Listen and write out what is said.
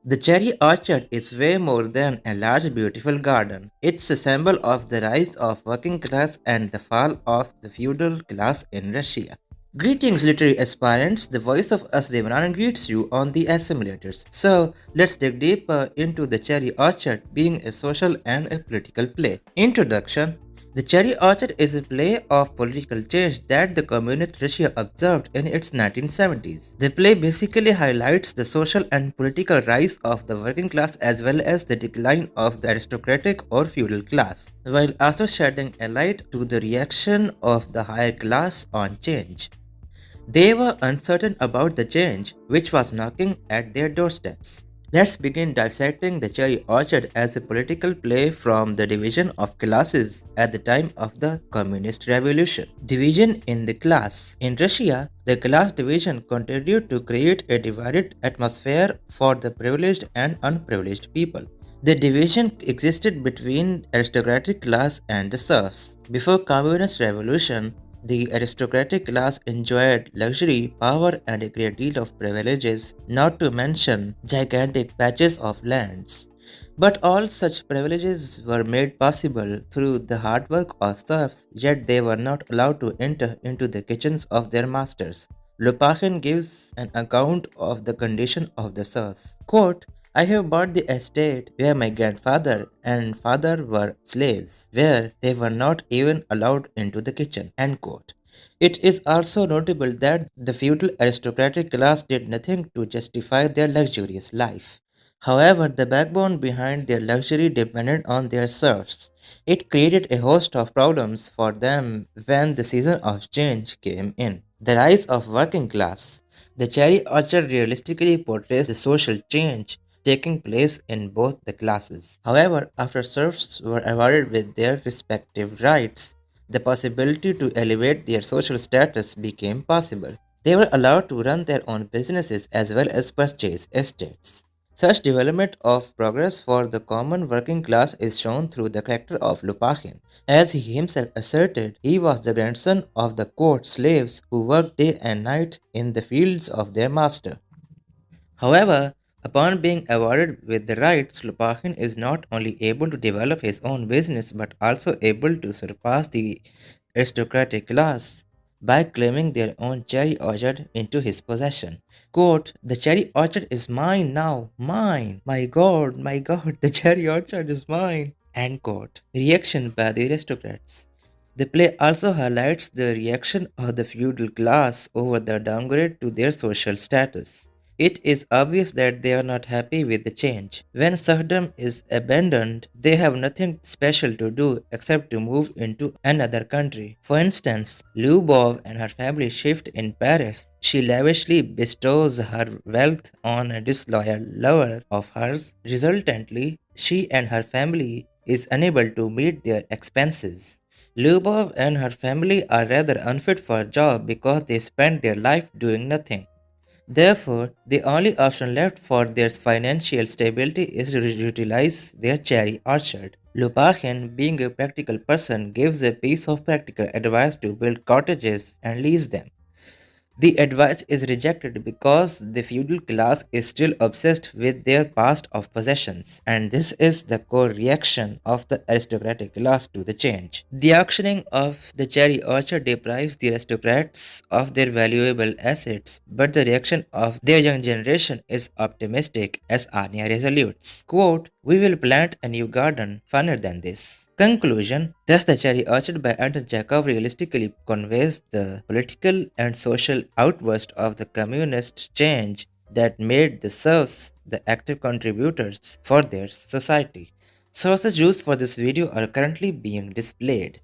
The cherry orchard is way more than a large beautiful garden. It's a symbol of the rise of working class and the fall of the feudal class in Russia. Greetings literary aspirants, the voice of us Devran greets you on the assimilators. So let's dig deeper into the cherry orchard being a social and a political play. Introduction. The Cherry Orchard is a play of political change that the Communist Russia observed in its 1970s. The play basically highlights the social and political rise of the working class as well as the decline of the aristocratic or feudal class, while also shedding a light to the reaction of the higher class on change. They were uncertain about the change which was knocking at their doorsteps. Let's begin dissecting the Cherry Orchard as a political play from the division of classes at the time of the Communist Revolution. Division in the class. In Russia, the class division continued to create a divided atmosphere for the privileged and unprivileged people. The division existed between aristocratic class and the serfs. Before Communist Revolution, the aristocratic class enjoyed luxury, power, and a great deal of privileges, not to mention gigantic patches of lands. But all such privileges were made possible through the hard work of serfs, yet they were not allowed to enter into the kitchens of their masters. Lopakhin gives an account of the condition of the serfs. Quote, I have bought the estate where my grandfather and father were slaves, where they were not even allowed into the kitchen. End quote. It is also notable that the feudal aristocratic class did nothing to justify their luxurious life. However, the backbone behind their luxury depended on their serfs. It created a host of problems for them when the season of change came in. The rise of working class. The Cherry Orchard realistically portrays the social change taking place in both the classes. However, after serfs were awarded with their respective rights, the possibility to elevate their social status became possible. They were allowed to run their own businesses as well as purchase estates. Such development of progress for the common working class is shown through the character of Lopakhin. As he himself asserted, he was the grandson of the court slaves who worked day and night in the fields of their master. However, upon being awarded with the rights, Lopakhin is not only able to develop his own business but also able to surpass the aristocratic class by claiming their own cherry orchard into his possession. Quote, the cherry orchard is mine now, mine. My god, the cherry orchard is mine. End quote. Reaction by the aristocrats. The play also highlights the reaction of the feudal class over the downgrade to their social status. It is obvious that they are not happy with the change. When serfdom is abandoned, they have nothing special to do except to move into another country. For instance, Lyubov and her family shift in Paris. She lavishly bestows her wealth on a disloyal lover of hers. Resultantly, she and her family is unable to meet their expenses. Lyubov and her family are rather unfit for a job because they spend their life doing nothing. Therefore, the only option left for their financial stability is to utilize their cherry orchard. Lopakhin, being a practical person, gives a piece of practical advice to build cottages and lease them. The advice is rejected because the feudal class is still obsessed with their past of possessions, and this is the core reaction of the aristocratic class to the change. The auctioning of the cherry orchard deprives the aristocrats of their valuable assets, but the reaction of their young generation is optimistic, as Anya resolutes. Quote, we will plant a new garden funner than this. Conclusion. Thus, the cherry orchard by Anton Chekhov realistically conveys the political and social outburst of the communist change that made the serfs the active contributors for their society. Sources used for this video are currently being displayed.